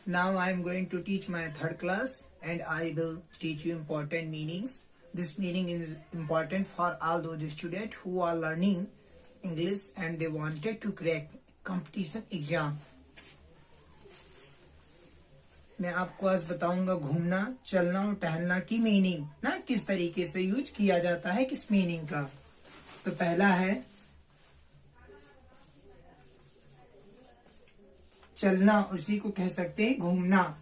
Now I am going to teach my third class and I will teach you important meanings. This meaning is important for all those students who are learning English and they wanted to crack competition exam. मैं आपको आज बताऊंगा घूमना, चलना और टहलना की meaning ना किस तरीके से यूज किया जाता है, किस मीनिंग का। तो पहला है चलना, उसी को कह सकते हैं घूमना।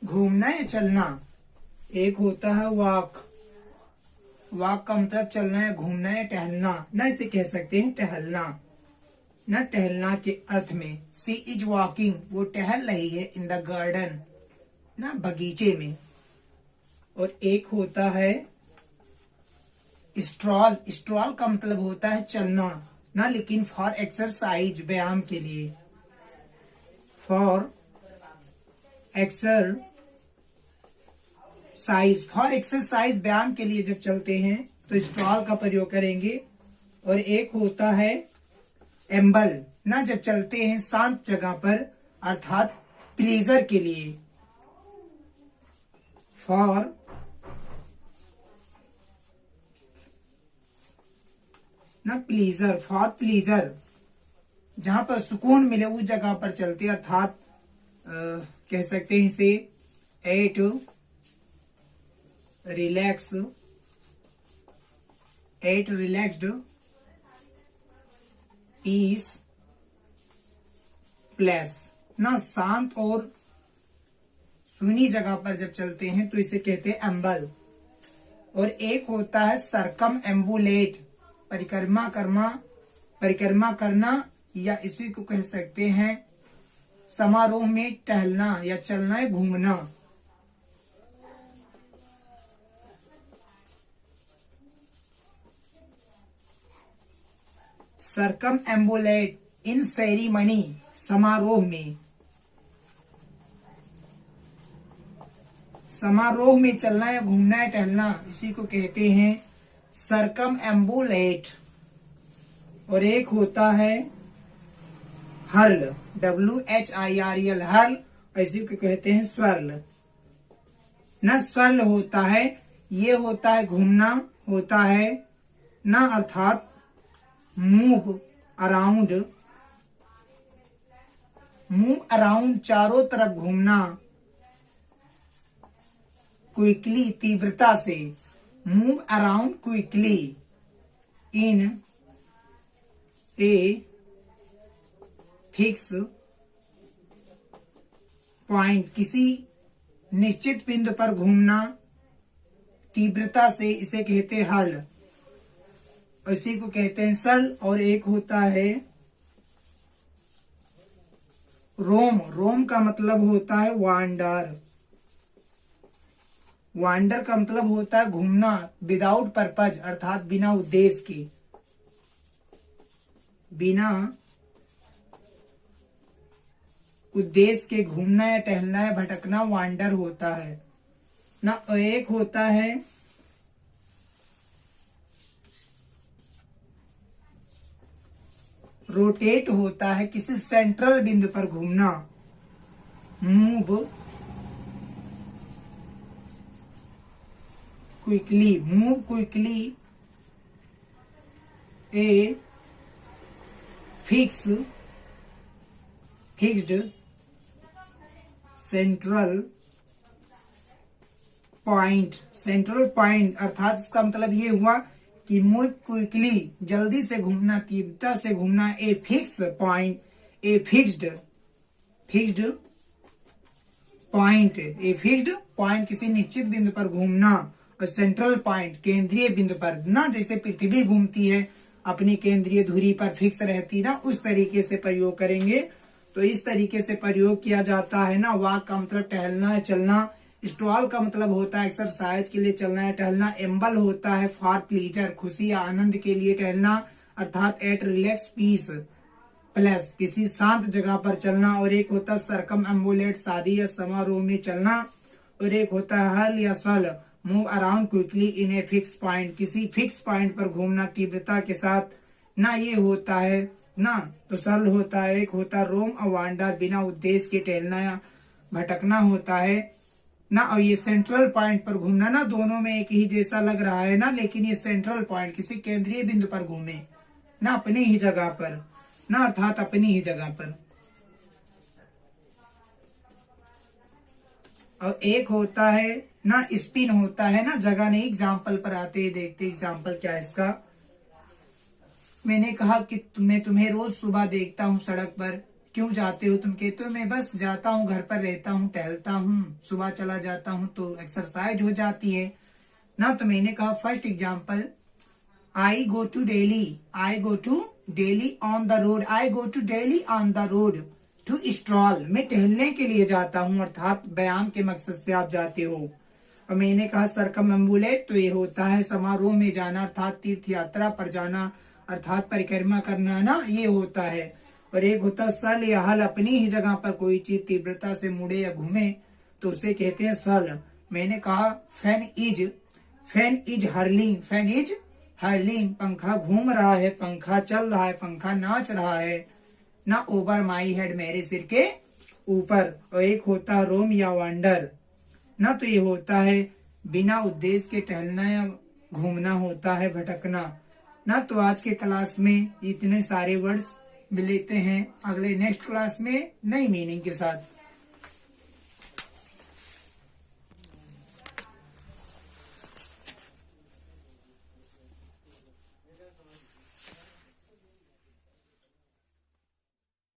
घूमना या चलना। एक होता है वॉक। वॉक का मतलब चलना या घूमना या टहलना, ना इसे कह सकते हैं टहलना। न टहलना के अर्थ में सी इज वॉकिंग, वो टहल रही है इन द गार्डन, ना बगीचे में। और एक होता है स्ट्रॉल। स्ट्रॉल का मतलब होता है चलना ना, लेकिन फॉर एक्सरसाइज, व्यायाम के लिए। फॉर एक्सरसाइज, फॉर एक्सरसाइज व्यायाम के लिए जब चलते हैं तो स्ट्रॉल का प्रयोग करेंगे। और एक होता है एम्बल ना, जब चलते हैं शांत जगह पर अर्थात प्लीजर के लिए। फॉर ना प्लीजर, फॉर प्लीजर, जहां पर सुकून मिले उस जगह पर चलते, अर्थात कह सकते हैं इसे एट रिलैक्स्ड पीस प्लेस ना, शांत और सुनी जगह पर जब चलते हैं तो इसे कहते हैं एम्बल। और एक होता है सरकम एम्बुलेट, परिक्रमा करना, या इसी को कह सकते हैं समारोह में टहलना या चलना या घूमना। सरकम एम्बुलेट इन सेरेमनी, समारोह में। समारोह में चलना या घूमना या टहलना, इसी को कहते हैं सरकम एम्बुलेट। और एक होता है हर्ल, WHIRL, हर्ल, इसी को कहते हैं स्वर्ल ना। स्वर्ल होता है, ये होता है घूमना होता है ना, अर्थात मूव अराउंड, चारों तरफ घूमना। क्विकली, तीव्रता से। Move around quickly in a fix point, किसी निश्चित बिंदु पर घूमना तीव्रता से, इसे कहते हैं हर्ल, इसी को कहते हैं सर्ल। और एक होता है रोम। रोम का मतलब होता है वांडर। वांडर का मतलब होता है घूमना विदाउट पर्पज, अर्थात बिना उद्देश्य के। बिना उद्देश्य के घूमना या टहलना या भटकना वांडर होता है ना। एक होता है रोटेट, होता है किसी सेंट्रल बिंदु पर घूमना। Move quickly a fixed central point, अर्थात इसका मतलब ये हुआ कि मूव क्विकली, जल्दी से घूमना, तीव्रता से घूमना। A fix point, a fixed point, किसी निश्चित बिंदु पर घूमना। और सेंट्रल पॉइंट, केंद्रीय बिंदु पर ना, जैसे पृथ्वी घूमती है अपनी केंद्रीय धुरी पर फिक्स रहती ना, उस तरीके से प्रयोग करेंगे। तो इस तरीके से प्रयोग किया जाता है ना। वॉक का मतलब टहलना या चलना। स्ट्रॉल का मतलब होता है एक्सरसाइज के लिए चलना या टहलना। एम्बल होता है फॉर प्लीजर, खुशी या आनंद के लिए टहलना, अर्थात एट रिलैक्स पीस प्लेस, किसी शांत जगह पर चलना। और एक होता है सरकम एम्बुलेट, शादी या समारोह में चलना। और एक होता है हर्ल या सल, move around quickly in a fix point, किसी फिक्स पॉइंट पर घूमना तीव्रता के साथ ना। ये होता है ना। तो सरल होता है, एक होता है रोम और वांडर, बिना उद्देश्य के टहलना या भटकना होता है ना। और ये सेंट्रल पॉइंट पर घूमना ना, दोनों में एक ही जैसा लग रहा है ना, लेकिन ये सेंट्रल पॉइंट किसी केंद्रीय बिंदु पर घूमे ना, अपनी ही जगह पर ना, अर्थात अपनी ही जगह पर। और एक होता है ना स्पिन होता है ना, जगह नहीं। एग्जाम्पल पर आते ही देखते एग्जाम्पल क्या है इसका। मैंने कहा कि मैं तुम्हें रोज सुबह देखता हूँ सड़क पर, क्यों जाते हो? तुम कहते हो मैं बस जाता हूँ, घर पर रहता हूँ, टहलता हूँ, सुबह चला जाता हूँ तो एक्सरसाइज हो जाती है ना। तो मैंने कहा first example, I go to daily, I go to daily on the road, I go to daily on the road to stroll, मैं टहलने के लिए जाता हूँ, अर्थात व्यायाम के मकसद से आप जाते हो। और मैंने कहा सरकमएम्बुलेट, तो ये होता है समारोह में जाना, अर्थात तीर्थ यात्रा पर जाना, अर्थात परिक्रमा करना ना, ये होता है। और एक होता सल या हल, अपनी ही जगह पर कोई चीज तीव्रता से मुड़े या घूमे तो उसे कहते हैं सल। मैंने कहा fan is hurling, fan is hurling, पंखा घूम रहा है, पंखा चल रहा है, पंखा नाच रहा है ना, ओवर माई हेड, मेरे सिर के ऊपर। और एक होता है रोम या वंडर ना, तो ये होता है बिना उद्देश्य के टहलना या घूमना होता है, भटकना ना। तो आज के क्लास में इतने सारे वर्ड्स मिलते हैं, अगले नेक्स्ट क्लास में नई मीनिंग के साथ।